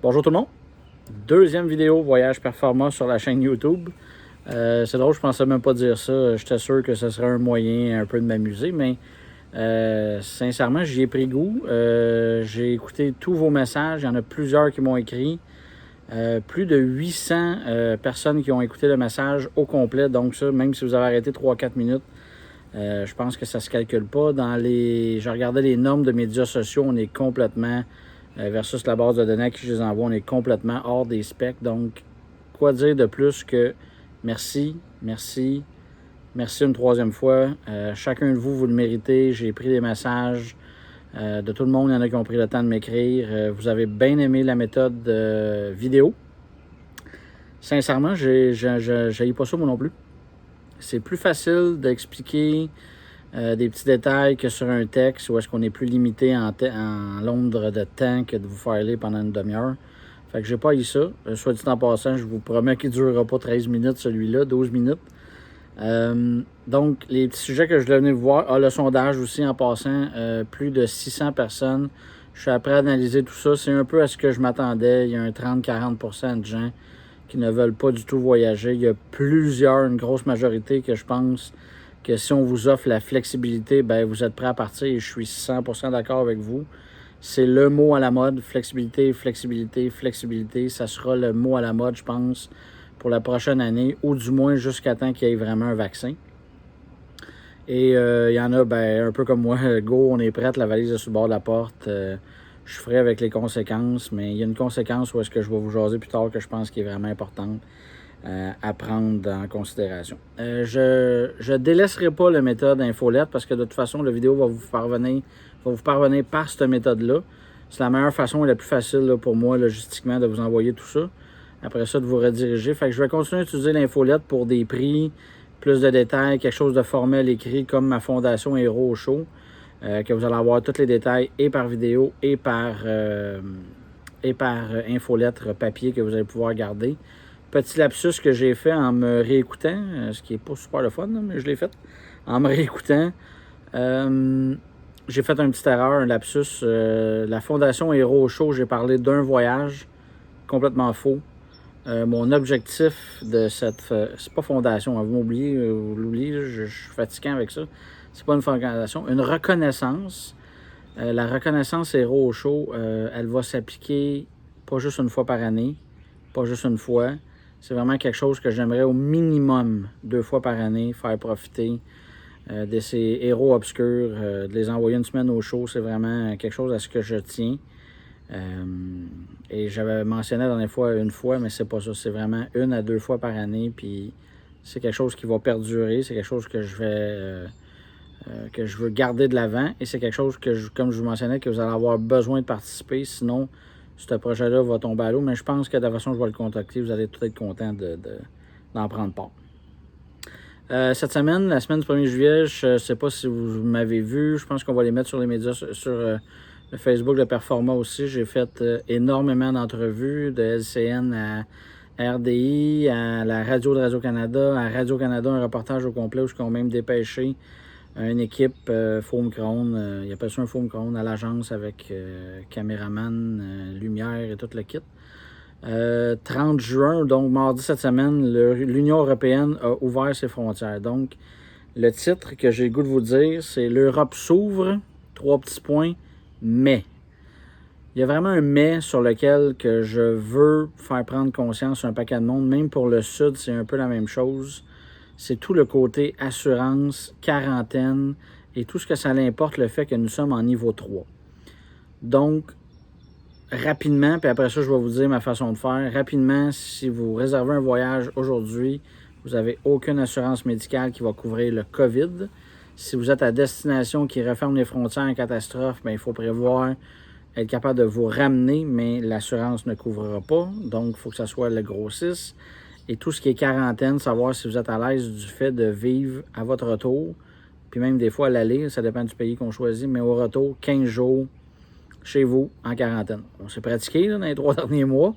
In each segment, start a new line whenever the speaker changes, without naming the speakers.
Bonjour tout le monde. Deuxième vidéo voyage performant sur la chaîne YouTube. C'est drôle, je pensais même pas dire ça. J'étais sûr que ce serait un moyen un peu de m'amuser, mais sincèrement, j'y ai pris goût. J'ai écouté tous vos messages. Il y en a plusieurs qui m'ont écrit. Plus de 800 personnes qui ont écouté le message au complet. Donc ça, même si vous avez arrêté 3-4 minutes, je pense que ça se calcule pas. Je regardais les normes de médias sociaux, on est complètement versus la base de données à qui je les envoie, on est complètement hors des specs. Donc, quoi dire de plus que merci, merci, merci une troisième fois. Chacun de vous, vous le méritez. J'ai pris des messages de tout le monde. Il y en a qui ont pris le temps de m'écrire. Vous avez bien aimé la méthode vidéo. Sincèrement, j'ai pas ça moi non plus. C'est plus facile d'expliquer des petits détails que sur un texte où est-ce qu'on est plus limité en nombre de temps que de vous faire lire pendant une demi-heure. Fait que j'ai pas eu ça. Soit dit en passant, je vous promets qu'il ne durera pas 13 minutes celui-là, 12 minutes. Donc, les petits sujets que je voulais venir vous voir. Ah, le sondage aussi en passant, plus de 600 personnes. Je suis après à analyser tout ça. C'est un peu à ce que je m'attendais. Il y a un 30-40% de gens qui ne veulent pas du tout voyager. Il y a une grosse majorité que je pense que si on vous offre la flexibilité, ben vous êtes prêt à partir et je suis 100% d'accord avec vous. C'est le mot à la mode, flexibilité, flexibilité, flexibilité. Ça sera le mot à la mode, je pense, pour la prochaine année, ou du moins jusqu'à temps qu'il y ait vraiment un vaccin. Et il y en a, ben, un peu comme moi, go, on est prête, la valise est sur le bord de la porte. Je ferai avec les conséquences, mais il y a une conséquence où est-ce que je vais vous jaser plus tard que je pense qui est vraiment importante à prendre en considération. Je ne délaisserai pas la méthode infolette parce que de toute façon, la vidéo va vous parvenir par cette méthode-là. C'est la meilleure façon et la plus facile là, pour moi, logistiquement, de vous envoyer tout ça. Après ça, de vous rediriger. Fait que je vais continuer à utiliser l'infolette pour des prix, plus de détails, quelque chose de formel écrit comme ma fondation Héros au Show, que vous allez avoir tous les détails et par vidéo et par infolettre papier que vous allez pouvoir garder. Petit lapsus que j'ai fait en me réécoutant, ce qui n'est pas super le fun, mais je l'ai fait. En me réécoutant, j'ai fait une petite erreur, un lapsus. La Fondation Héros au Show, j'ai parlé d'un voyage, complètement faux. Mon objectif de cette... c'est pas fondation, hein, vous l'oubliez, je suis fatiguant avec ça. C'est pas une fondation, une reconnaissance. La reconnaissance Héros au Show, elle va s'appliquer pas juste une fois par année, pas juste une fois. C'est vraiment quelque chose que j'aimerais au minimum 2 fois par année faire profiter de ces héros obscurs, de les envoyer une semaine au show. C'est vraiment quelque chose à ce que je tiens. Et j'avais mentionné la dernière fois une fois, mais c'est pas ça. C'est vraiment 1 à 2 fois par année. Puis c'est quelque chose qui va perdurer. C'est quelque chose que je veux garder de l'avant. Et c'est quelque chose que, comme je vous mentionnais, que vous allez avoir besoin de participer. Sinon, ce projet-là va tomber à l'eau. Mais je pense que de la façon dont je vais le contacter, vous allez tout être content d'en prendre part. Cette semaine, la semaine du 1er juillet, je ne sais pas si vous m'avez vu. Je pense qu'on va les mettre sur les médias, sur le Facebook de Performa aussi. J'ai fait énormément d'entrevues de LCN à RDI, à la radio de Radio-Canada, à Radio-Canada, un reportage au complet où ils ont même dépêché une équipe faux micro-ondes, il appelle ça un faux micro-ondes à l'agence avec caméraman, lumière et tout le kit. 30 juin, donc mardi cette semaine, l'Union européenne a ouvert ses frontières. Donc, le titre que j'ai le goût de vous dire, c'est l'Europe s'ouvre, 3 petits points, mais. Il y a vraiment un mais sur lequel que je veux faire prendre conscience à un paquet de monde. Même pour le Sud, c'est un peu la même chose. C'est tout le côté assurance, quarantaine et tout ce que ça l'importe, le fait que nous sommes en niveau 3. Donc, rapidement, puis après ça, je vais vous dire ma façon de faire. Rapidement, si vous réservez un voyage aujourd'hui, vous n'avez aucune assurance médicale qui va couvrir le COVID. Si vous êtes à destination qui referme les frontières en catastrophe, bien, il faut prévoir être capable de vous ramener, mais l'assurance ne couvrira pas. Donc, il faut que ça soit le gros 6. Et tout ce qui est quarantaine, savoir si vous êtes à l'aise du fait de vivre à votre retour, puis même des fois à l'aller, ça dépend du pays qu'on choisit, mais au retour, 15 jours chez vous en quarantaine. On s'est pratiqué là, dans les 3 derniers mois.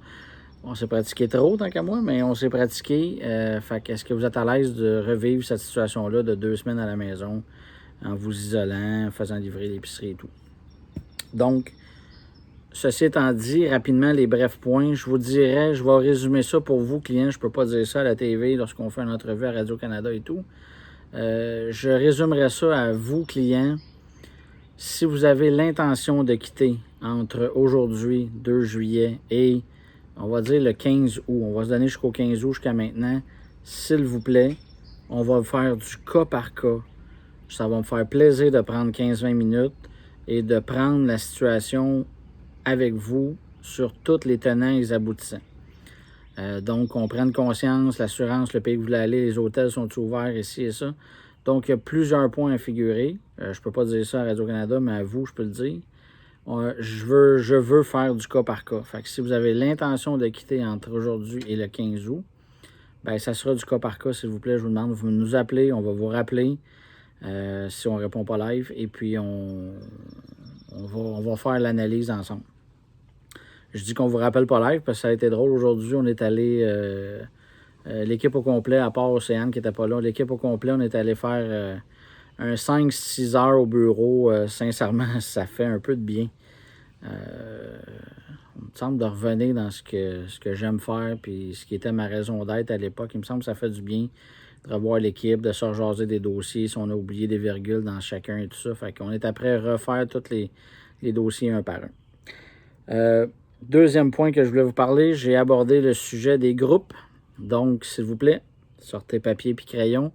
On s'est pratiqué trop, tant qu'à moi, mais on s'est pratiqué. Fait que est-ce que vous êtes à l'aise de revivre cette situation-là de 2 semaines à la maison, en vous isolant, en faisant livrer l'épicerie et tout? Donc, ceci étant dit, rapidement, les brefs points, je vous dirais, je vais résumer ça pour vous, clients. Je ne peux pas dire ça à la TV lorsqu'on fait une entrevue à Radio-Canada et tout. Je résumerai ça à vous, clients. Si vous avez l'intention de quitter entre aujourd'hui, 2 juillet, et on va dire le 15 août, on va se donner jusqu'au 15 août jusqu'à maintenant, s'il vous plaît, on va faire du cas par cas. Ça va me faire plaisir de prendre 15-20 minutes et de prendre la situation avec vous sur tous les tenants et les aboutissants. Donc, on prenne conscience, l'assurance, le pays que vous voulez aller, les hôtels sont ouverts, ici et ça. Donc, il y a plusieurs points à figurer. Je ne peux pas dire ça à Radio-Canada, mais à vous, je peux le dire. Je veux faire du cas par cas. Fait que si vous avez l'intention de quitter entre aujourd'hui et le 15 août, bien, ça sera du cas par cas, s'il vous plaît. Je vous demande, vous nous appelez, on va vous rappeler si on ne répond pas live. Et puis, on va faire l'analyse ensemble. Je dis qu'on vous rappelle pas live parce que ça a été drôle. Aujourd'hui, on est allé, l'équipe au complet, à part Océane qui n'était pas là, l'équipe au complet, on est allé faire un 5-6 heures au bureau. Sincèrement, ça fait un peu de bien. On me semble de revenir dans ce que j'aime faire puis ce qui était ma raison d'être à l'époque. Il me semble que ça fait du bien de revoir l'équipe, de se rejaser des dossiers, si on a oublié des virgules dans chacun et tout ça. Fait qu'on est après à refaire tous les dossiers un par un. Deuxième point que je voulais vous parler, j'ai abordé le sujet des groupes. Donc, s'il vous plaît, sortez papier et crayon.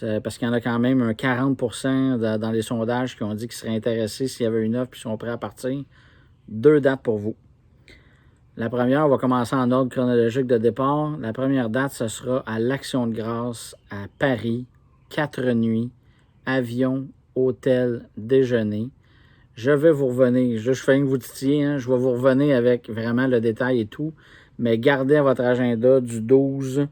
Parce qu'il y en a quand même un 40% dans les sondages qui ont dit qu'ils seraient intéressés s'il y avait une offre et sont prêts à partir. 2 dates pour vous. La première, on va commencer en ordre chronologique de départ. La première date, ce sera à l'Action de grâce à Paris. 4 nuits, avion, hôtel, déjeuner. Je vais vous revenir. Je fais une vous titiller. Hein? Je vais vous revenir avec vraiment le détail et tout. Mais gardez à votre agenda du 12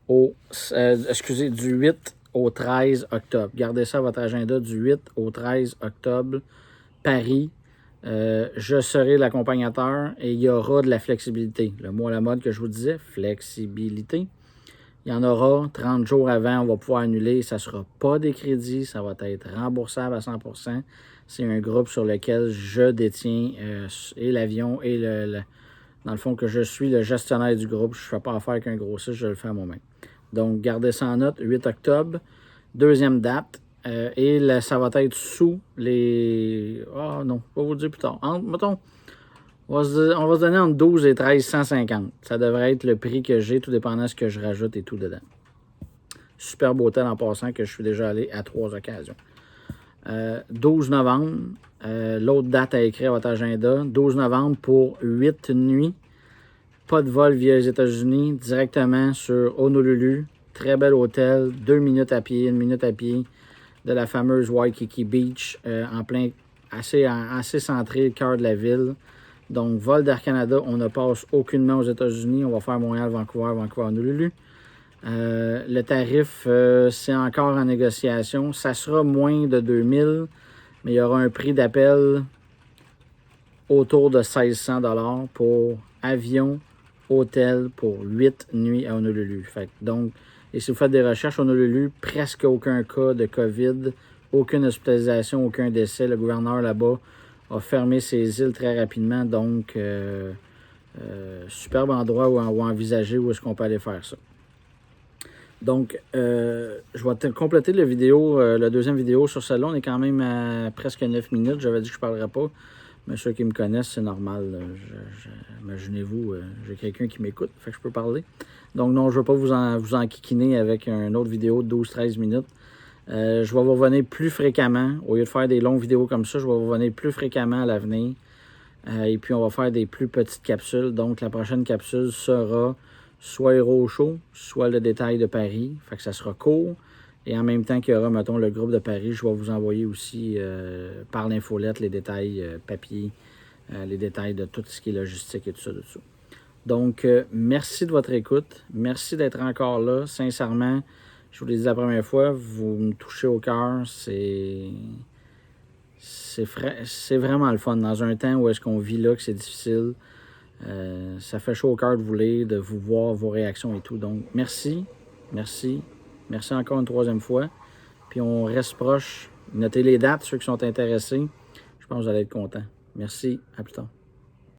du 8 au 13 octobre. Gardez ça à votre agenda du 8 au 13 octobre. Paris. Je serai l'accompagnateur et il y aura de la flexibilité. Le mot à la mode que je vous disais, flexibilité. Il y en aura 30 jours avant, on va pouvoir annuler. Ça ne sera pas des crédits, ça va être remboursable à 100%. C'est un groupe sur lequel je détiens et l'avion et dans le fond que je suis le gestionnaire du groupe. Je ne fais pas affaire avec un grossiste, je le fais à moi-même. Donc, gardez ça en note, 8 octobre. Deuxième date. Et ça va être sous les... Ah non, je vais vous le dire plus tard. Mettons, on va se donner entre 12 et 13 150. Ça devrait être le prix que j'ai, tout dépendant de ce que je rajoute et tout dedans. Superbe hôtel en passant que je suis déjà allé à 3 occasions. 12 novembre, l'autre date à écrire à votre agenda. 12 novembre pour 8 nuits. Pas de vol via les États-Unis, directement sur Honolulu. Très bel hôtel, 2 minutes à pied, 1 minute à pied de la fameuse Waikiki Beach, en plein, assez centré, le cœur de la ville. Donc, vol d'Air Canada, on ne passe aucunement aux États-Unis. On va faire Montréal, Vancouver, Honolulu. Le tarif, c'est encore en négociation. Ça sera moins de 2000, mais il y aura un prix d'appel autour de 1600 $ pour avion, hôtel pour 8 nuits à Honolulu. Donc, et si vous faites des recherches, Honolulu, presque aucun cas de COVID, aucune hospitalisation, aucun décès. Le gouverneur là-bas a fermé ses îles très rapidement. Donc, superbe endroit où envisager où est-ce qu'on peut aller faire ça. Donc, je vais compléter la vidéo, la deuxième vidéo sur celle-là. On est quand même à presque 9 minutes. J'avais dit que je ne parlerais pas. Mais ceux qui me connaissent, c'est normal. Imaginez-vous, j'ai quelqu'un qui m'écoute, fait que je peux parler. Donc non, je ne veux pas vous enquiquiner avec une autre vidéo de 12-13 minutes. Je vais vous revenir plus fréquemment. Au lieu de faire des longues vidéos comme ça, je vais vous revenir plus fréquemment à l'avenir. Et puis, on va faire des plus petites capsules. Donc, la prochaine capsule sera soit Héros Show, soit le détail de Paris. Fait que ça sera court. Et en même temps qu'il y aura, mettons, le groupe de Paris, je vais vous envoyer aussi par l'infolette les détails papier, les détails de tout ce qui est logistique et tout ça dessous. Donc, merci de votre écoute. Merci d'être encore là. Sincèrement, je vous l'ai dit la première fois, vous me touchez au cœur. C'est vraiment le fun. Dans un temps où est-ce qu'on vit là, que c'est difficile, ça fait chaud au cœur de vous lire, de vous voir, vos réactions et tout. Donc, merci. Merci encore une troisième fois. Puis on reste proche. Notez les dates, ceux qui sont intéressés. Je pense que vous allez être contents. Merci. À plus tard.